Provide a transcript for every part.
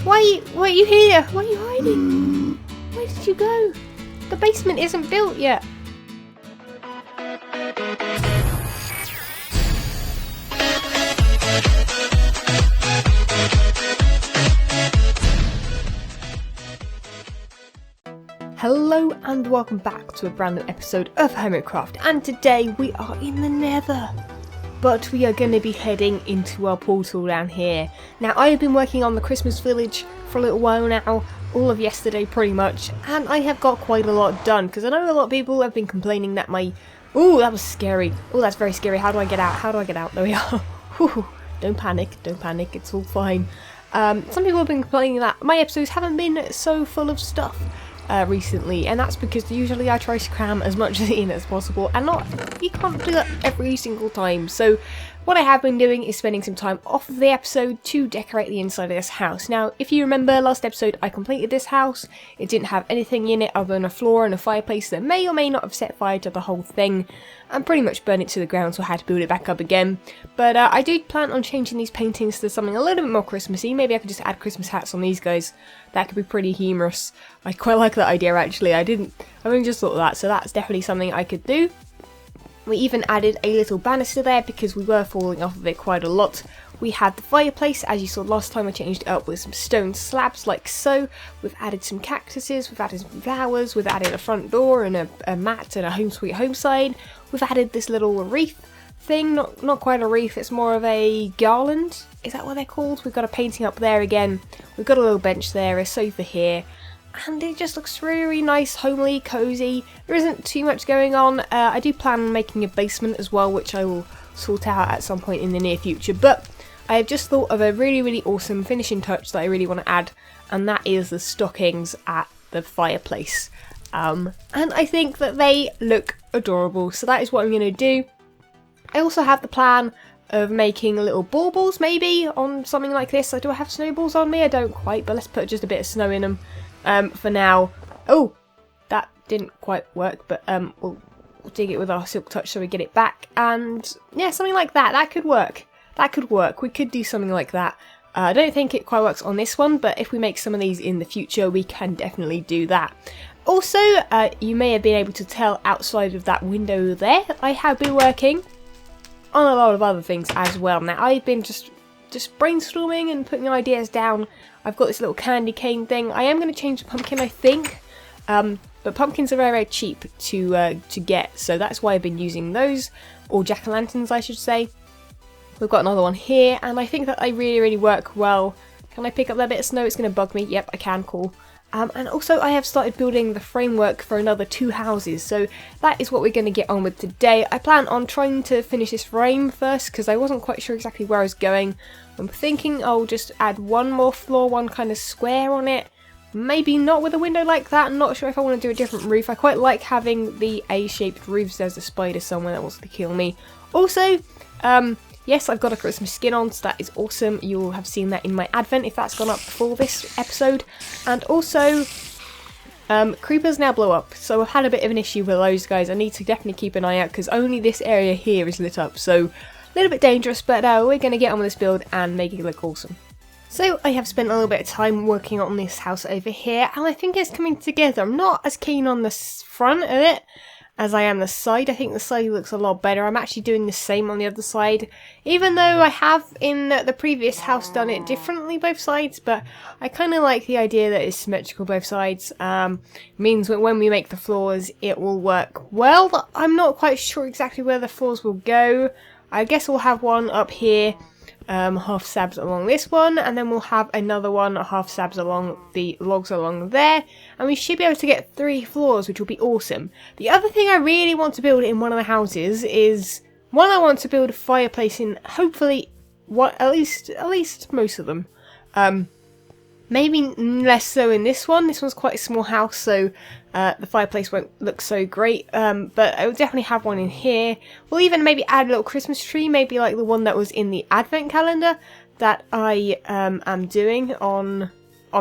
Why are you here? Why are you hiding? Where did you go? The basement isn't built yet. Hello and welcome back to a brand new episode of Hermitcraft, and today we are in the Nether. But we are going to be heading into our portal down here. Now, I have been working on the Christmas village for a little while now, all of yesterday pretty much, and I have got quite a lot done, because I know a lot of people have been complaining that my... Ooh, that was scary. Oh, that's very scary. How do I get out? How do I get out? There we are. Don't panic, it's all fine. Some people have been complaining that my episodes haven't been so full of stuff recently, and that's because usually I try to cram as much in as possible, and you can't do that every single time. So what I have been doing is spending some time off of the episode to decorate the inside of this house. Now, if you remember last episode, I completed this house. It didn't have anything in it other than a floor and a fireplace that may or may not have set fire to the whole thing and pretty much burned it to the ground, so I had to build it back up again. But I do plan on changing these paintings to something a little bit more Christmassy. Maybe I could just add Christmas hats on these guys. That could be pretty humorous. I quite like that idea actually. I only just thought of that, so that's definitely something I could do. We even added a little banister there because we were falling off of it quite a lot. We had the fireplace, as you saw last time. I changed it up with some stone slabs like so. We've added some cactuses, we've added some flowers, we've added a front door and a mat and a home sweet home sign. We've added this little wreath thing, not quite a wreath, it's more of a garland. Is that what they're called? We've got a painting up there again. We've got a little bench there, a sofa here. And it just looks really nice, homely, cozy. There isn't too much going on. I do plan on making a basement as well, which I will sort out at some point in the near future. But I have just thought of a really awesome finishing touch that I really want to add, and that is the stockings at the fireplace. And I think that they look adorable, so that is what I'm going to do. I also have the plan of making little baubles maybe on something like this. Do I have snowballs on me? I don't quite, but let's put just a bit of snow in them. For now. Oh, that didn't quite work, but we'll dig it with our silk touch so we get it back, and yeah, something like that. That could work. We could do something like that. I don't think it quite works on this one, but if we make some of these in the future, we can definitely do that. Also, you may have been able to tell outside of that window there, I have been working on a lot of other things as well. Now, I've been just brainstorming and putting ideas down. I've got this little candy cane thing. I am going to change the pumpkin, I think, but pumpkins are very cheap to get, so that's why I've been using those, or jack-o'-lanterns I should say. We've got another one here, and I think that they really work well. Can I pick up that bit of snow? It's going to bug me. Yep, I can, cool. And also I have started building the framework for another 2 houses, so that is what we're going to get on with today. I plan on trying to finish this frame first because I wasn't quite sure exactly where I was going. I'm thinking I'll just add one more floor, one kind of square on it. Maybe not with a window like that. I'm not sure if I want to do a different roof. I quite like having the A-shaped roofs. There's a spider somewhere that wants to kill me. Also, yes, I've got a Christmas skin on, so that is awesome. You will have seen that in my advent if that's gone up before this episode. And also, creepers now blow up, so I've had a bit of an issue with those guys. I need to definitely keep an eye out because only this area here is lit up, so a little bit dangerous, but we're going to get on with this build and make it look awesome. So I have spent a little bit of time working on this house over here, and I think it's coming together. I'm not as keen on the front of it as I am the side. I think the side looks a lot better. I'm actually doing the same on the other side, even though I have in the previous house done it differently both sides, but I kind of like the idea that it's symmetrical both sides. Means that when we make the floors it will work well. I'm not quite sure exactly where the floors will go. I guess we'll have one up here, half slabs along this one, and then we'll have another one half slabs along the logs along there, and we should be able to get 3 floors, which will be awesome. The other thing I really want to build in one of the houses is one, I want to build a fireplace in hopefully at least most of them. Maybe less so in this one. This one's quite a small house, so the fireplace won't look so great. But I will definitely have one in here. We'll even maybe add a little Christmas tree, maybe like the one that was in the advent calendar that I am doing on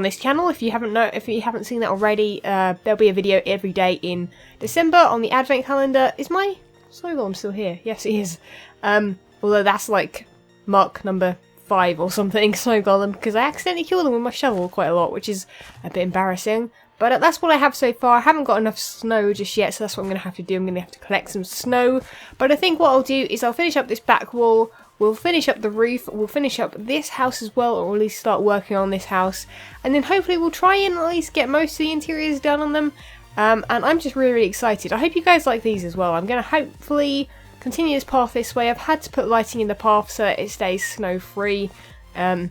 this channel. If you haven't seen that already, there'll be a video every day in December on the advent calendar. Is my snow golem still here? Yes, it is. Although that's like mark number 5 or something snow golem, because I accidentally killed them with my shovel quite a lot, which is a bit embarrassing. But that's what I have so far. I haven't got enough snow just yet, so that's what I'm going to have to do. I'm going to have to collect some snow. But I think what I'll do is I'll finish up this back wall, we'll finish up the roof, we'll finish up this house as well, or at least start working on this house. And then hopefully we'll try and at least get most of the interiors done on them. And I'm just really, really excited. I hope you guys like these as well. I'm going to hopefully continue this path this way. I've had to put lighting in the path so that it stays snow free. But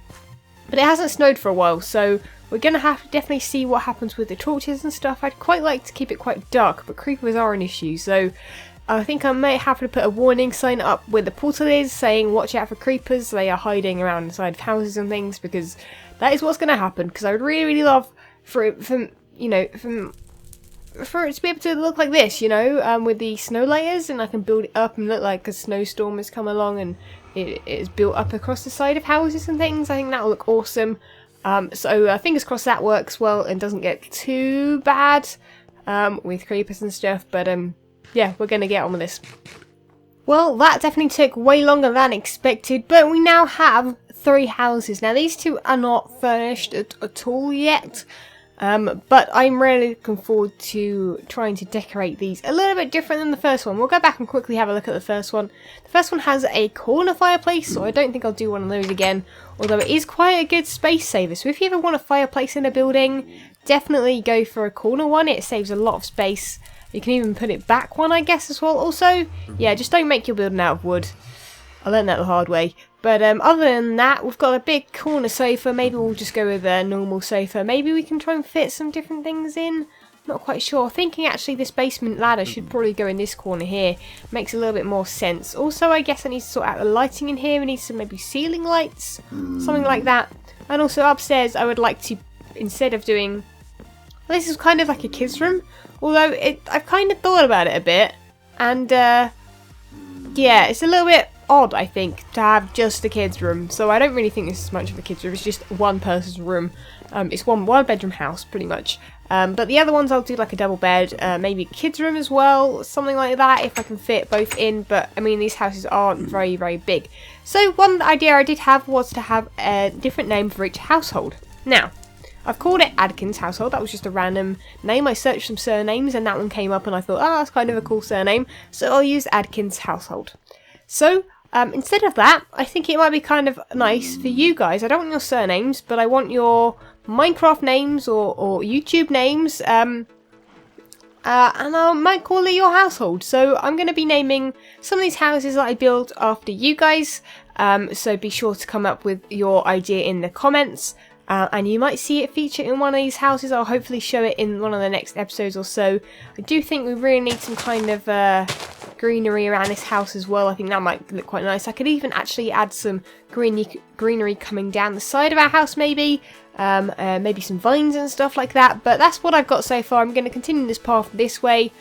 it hasn't snowed for a while, so we're going to have to definitely see what happens with the torches and stuff. I'd quite like to keep it quite dark, but creepers are an issue, so I think I may have to put a warning sign up where the portal is saying watch out for creepers. They are hiding around inside of houses and things, because that is what's going to happen. Because I would really, really love for it to be able to look like this, with the snow layers, and I can build it up and look like a snowstorm has come along and it is built up across the side of houses and things. I think that will look awesome. So fingers crossed that works well and doesn't get too bad with creepers and stuff. But yeah, we're going to get on with this. Well, that definitely took way longer than expected, but we now have 3 houses. Now, these 2 are not furnished at all yet. But I'm really looking forward to trying to decorate these a little bit different than the first one. We'll go back and quickly have a look at the first one. The first one has a corner fireplace, so I don't think I'll do one of those again, although it is quite a good space saver. So if you ever want a fireplace in a building, definitely go for a corner one. It saves a lot of space. You can even put it back one, I guess, as well. Also, yeah, just don't make your building out of wood. I learned that the hard way. But other than that, we've got a big corner sofa. Maybe we'll just go with a normal sofa. Maybe we can try and fit some different things in. Not quite sure. Thinking actually this basement ladder should probably go in this corner here. Makes a little bit more sense. Also, I guess I need to sort out the lighting in here. We need some maybe ceiling lights. Something like that. And also upstairs, I would like to, instead of doing... Well, this is kind of like a kids' room. Although, I've kind of thought about it a bit. And, yeah, it's a little bit odd, I think, to have just a kids' room. So I don't really think this is much of a kids' room. It's just one person's room. It's one bedroom house, pretty much. But the other ones I'll do like a double bed, maybe a kids' room as well, something like that, if I can fit both in. But, I mean, these houses aren't very, very big. So one idea I did have was to have a different name for each household. Now, I've called it Adkins household. That was just a random name. I searched some surnames and that one came up and I thought, oh, that's kind of a cool surname. So I'll use Adkins household. So, instead of that, I think it might be kind of nice for you guys. I don't want your surnames, but I want your Minecraft names or YouTube names. And I might call it your household. So I'm going to be naming some of these houses that I built after you guys. So be sure to come up with your idea in the comments. And you might see it featured in one of these houses. I'll hopefully show it in one of the next episodes or so. I do think we really need some kind of greenery around this house as well. I think that might look quite nice. I could even actually add some greenery coming down the side of our house maybe. Maybe some vines and stuff like that. But that's what I've got so far. I'm going to continue this path this way.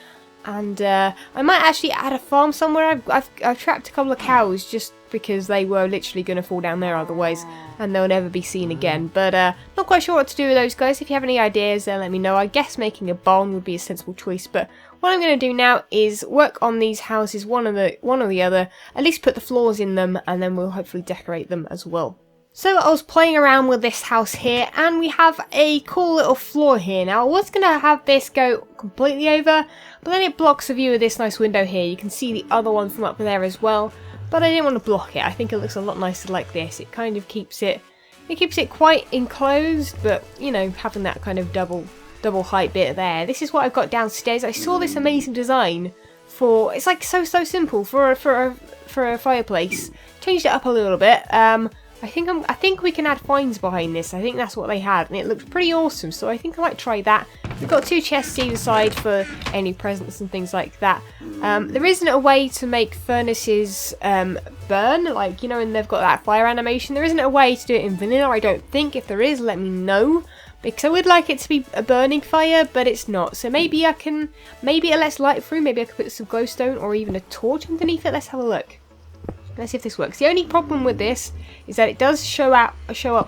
And I might actually add a farm somewhere. I've trapped a couple of cows just because they were literally going to fall down there otherwise, and they'll never be seen again. But not quite sure what to do with those guys. If you have any ideas, then let me know. I guess making a barn would be a sensible choice. But what I'm going to do now is work on these houses, one or the other. At least put the floors in them, and then we'll hopefully decorate them as well. So I was playing around with this house here, and we have a cool little floor here. Now I was going to have this go completely over, but then it blocks the view of this nice window here. You can see the other one from up there as well, but I didn't want to block it. I think it looks a lot nicer like this. It kind of keeps it quite enclosed, but you know, having that kind of double height bit there. This is what I've got downstairs. I saw this amazing design for, it's like so simple for a fireplace. Changed it up a little bit. I think we can add vines behind this. I think that's what they had, and it looks pretty awesome. So I think I might try that. We've got 2 chests either side for any presents and things like that. There isn't a way to make furnaces burn, like, you know, and they've got that fire animation. There isn't a way to do it in vanilla, I don't think. If there is, let me know, because I would like it to be a burning fire, but it's not. So maybe it lets light through. Maybe I could put some glowstone or even a torch underneath it. Let's have a look. Let's see if this works. The only problem with this is that it does show up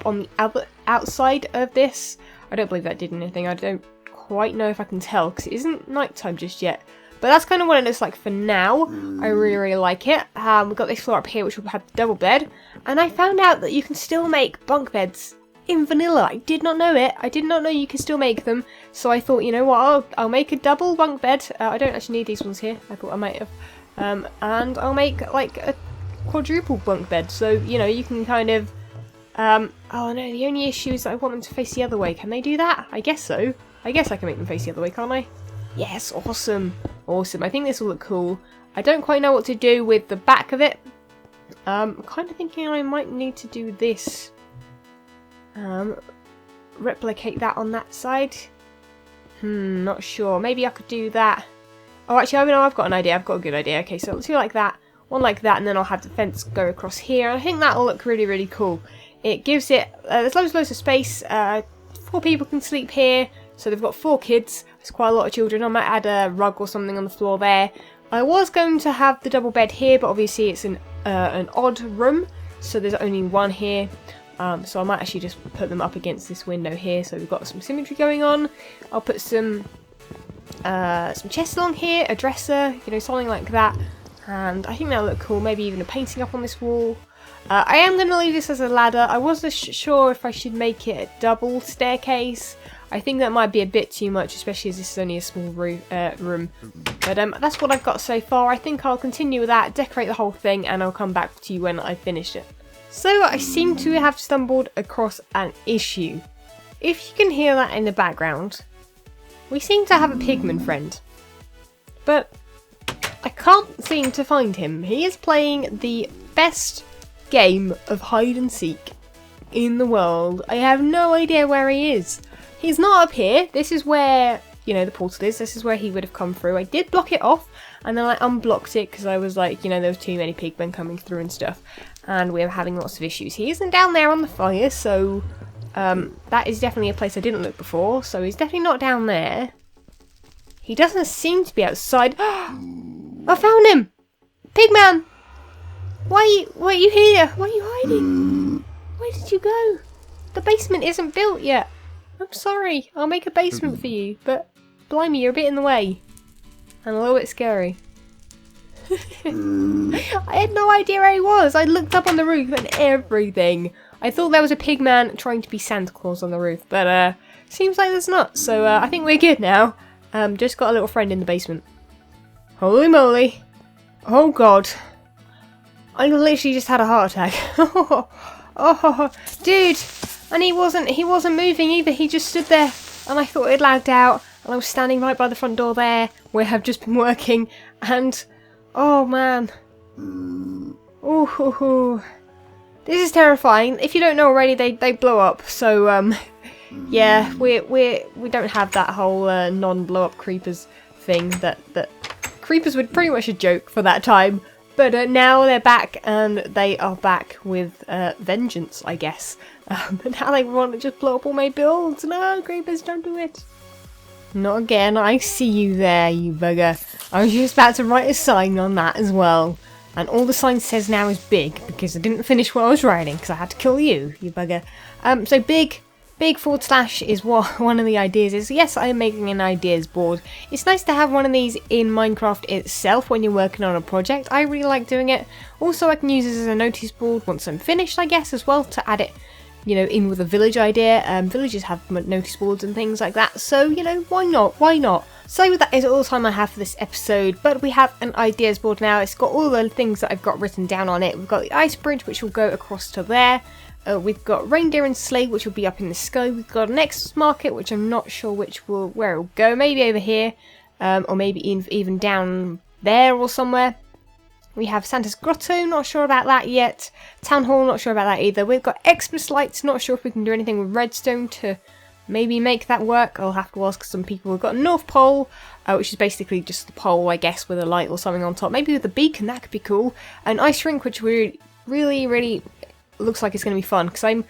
on the outside of this. I don't believe that did anything. I don't quite know if I can tell because it isn't nighttime just yet. But that's kind of what it looks like for now. I really, really like it. We've got this floor up here, which will have the double bed. And I found out that you can still make bunk beds in vanilla. I did not know it. I did not know you can still make them. So I thought, you know what, I'll make a double bunk bed. I don't actually need these ones here. I thought I might have. And I'll make like a quadruple bunk bed. So, you know, you can kind of... oh no, the only issue is that I want them to face the other way. Can they do that? I guess so. I guess I can make them face the other way, can't I? Yes, awesome. Awesome. I think this will look cool. I don't quite know what to do with the back of it. I'm kind of thinking I might need to do this. Replicate that on that side. Not sure. Maybe I could do that. Oh, actually, I know I've got an idea. I've got a good idea. Okay, so let's do like that. One like that, and then I'll have the fence go across here. And I think that'll look really, really cool. It gives it... there's loads of space. 4 people can sleep here. So they've got 4 kids. It's quite a lot of children. I might add a rug or something on the floor there. I was going to have the double bed here, but obviously it's an odd room. So there's only one here. So I might actually just put them up against this window here. So we've got some symmetry going on. I'll put some chests along here, a dresser, you know, something like that. And I think that'll look cool. Maybe even a painting up on this wall. I am going to leave this as a ladder. I wasn't sure if I should make it a double staircase. I think that might be a bit too much, especially as this is only a small room. But that's what I've got so far. I think I'll continue with that, decorate the whole thing, and I'll come back to you when I finish it. So I seem to have stumbled across an issue. If you can hear that in the background, we seem to have a pigman friend. But I can't seem to find him. He is playing the best game of hide and seek in the world. I have no idea where he is. He's not up here. This is where, you know, the portal is. This is where he would have come through. I did block it off, and then I unblocked it because I was like, you know, there was too many pigmen coming through and stuff, and we were having lots of issues. He isn't down there on the fire, so that is definitely a place I didn't look before, so he's definitely not down there. He doesn't seem to be outside. I found him! Pigman! Why are you here? Why are you hiding? Where did you go? The basement isn't built yet. I'm sorry. I'll make a basement for you, but blimey, you're a bit in the way. And a little bit scary. I had no idea where he was. I looked up on the roof and everything. I thought there was a pigman trying to be Santa Claus on the roof, but seems like there's not. So I think we're good now. Just got a little friend in the basement. Holy moly. Oh god. I literally just had a heart attack. Oh, dude. And he wasn't moving either. He just stood there, and I thought it lagged out. And I was standing right by the front door there, where I've just been working. And oh man. Ooh. This is terrifying. If you don't know already, they blow up. So yeah, we don't have that whole non-blow up creepers thing that creepers were pretty much a joke for that time. But now they're back, and they are back with vengeance, I guess. But now they want to just blow up all my builds. No, creepers, don't do it. Not again. I see you there, you bugger. I was just about to write a sign on that as well. And all the sign says now is big, because I didn't finish what I was writing, because I had to kill you, you bugger. So big / is what one of the ideas is. Yes, I am making an ideas board. It's nice to have one of these in Minecraft itself when you're working on a project. I really like doing it. Also, I can use this as a notice board once I'm finished, I guess, as well, to add it, you know, in with a village idea. Villages have notice boards and things like that, so, you know, why not? Why not? So that is all the time I have for this episode, but we have an ideas board now. It's got all the things that I've got written down on it. We've got the ice bridge, which will go across to there. We've got reindeer and sleigh, which will be up in the sky. We've got an Xmas market, which I'm not sure where it will go. Maybe over here, or maybe even down there or somewhere. We have Santa's Grotto, not sure about that yet. Town Hall, not sure about that either. We've got Xmas lights, not sure if we can do anything with redstone to maybe make that work. I'll have to ask some people. We've got North Pole, which is basically just the pole, I guess, with a light or something on top. Maybe with a beacon, that could be cool. An ice rink, which we really looks like it's going to be fun, because I'm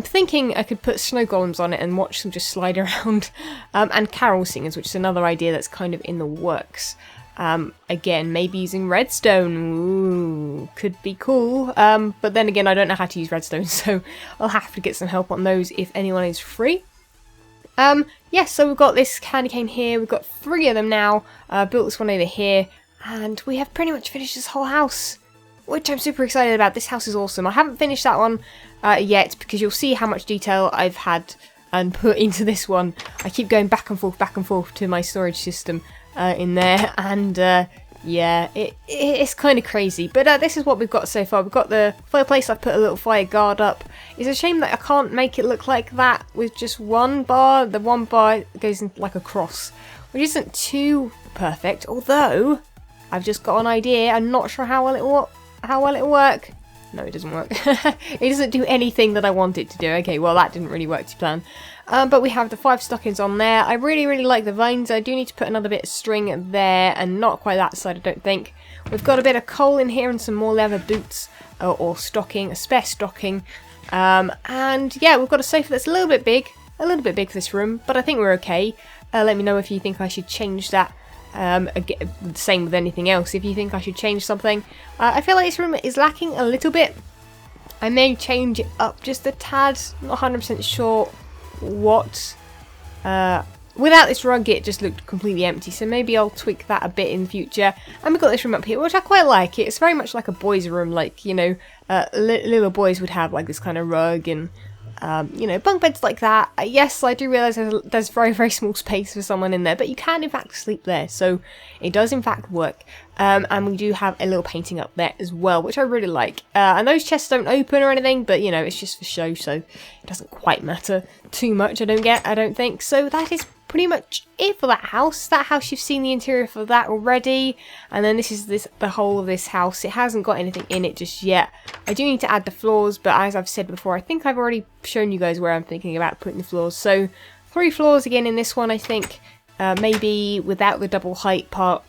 thinking I could put snow golems on it and watch them just slide around. And carol singers, which is another idea that's kind of in the works. Again, maybe using redstone. Ooh, could be cool. But then again, I don't know how to use redstone, so I'll have to get some help on those if anyone is free. Yeah, so we've got this candy cane here. We've got 3 of them now. Built this one over here. And we have pretty much finished this whole house, which I'm super excited about. This house is awesome. I haven't finished that one yet because you'll see how much detail I've had and put into this one. I keep going back and forth to my storage system in there, and yeah, it's kind of crazy. But this is what we've got so far. We've got the fireplace. I've put a little fire guard up. It's a shame that I can't make it look like that with just one bar. The one bar goes in like a cross, which isn't too perfect, although I've just got an idea. I'm not sure how well it'll work. No, it doesn't work. It doesn't do anything that I want it to do. Okay, well, that didn't really work to plan. But we have the 5 stockings on there. I really like the vines. I do need to put another bit of string there, and not quite that side, I don't think. We've got a bit of coal in here and some more leather boots, or stocking, a spare stocking. And yeah, we've got a sofa that's a little bit big for this room, but I think we're okay. Let me know if you think I should change that. Again, same with anything else. If you think I should change something, I feel like this room is lacking a little bit. I may change it up just a tad. Not 100% sure what. Without this rug, it just looked completely empty. So maybe I'll tweak that a bit in the future. And we've got this room up here, which I quite like. It's very much like a boys' room, like, you know, little boys would have like this kind of rug and. You know, bunk beds like that. Yes, I do realise there's very small space for someone in there, but you can in fact sleep there, so it does in fact work. And we do have a little painting up there as well, which I really like. And those chests don't open or anything, but you know, it's just for show, so it doesn't quite matter too much. I don't think. So that is pretty much it for that house. That house, you've seen the interior for that already, and then this is the whole of this house. It hasn't got anything in it just yet. I do need to add the floors, but as I've said before, I think I've already shown you guys where I'm thinking about putting the floors. So 3 floors again in this one, I think, maybe without the double height part.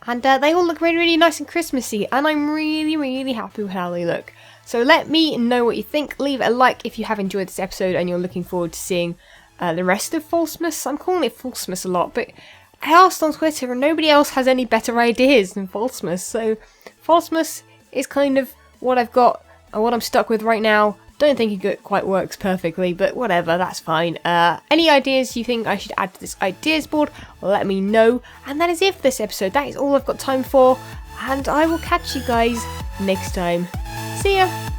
And they all look really nice and Christmassy, and I'm really happy with how they look. So let me know what you think. Leave a like if you have enjoyed this episode and you're looking forward to seeing the rest of Falsemas. I'm calling it Falsemas a lot, but I asked on Twitter and nobody else has any better ideas than Falsemas. So Falsemas is kind of what I've got and what I'm stuck with right now. Don't think it quite works perfectly, but whatever, that's fine. Any ideas you think I should add to this ideas board, let me know. And that is it for this episode. That is all I've got time for, and I will catch you guys next time. See ya!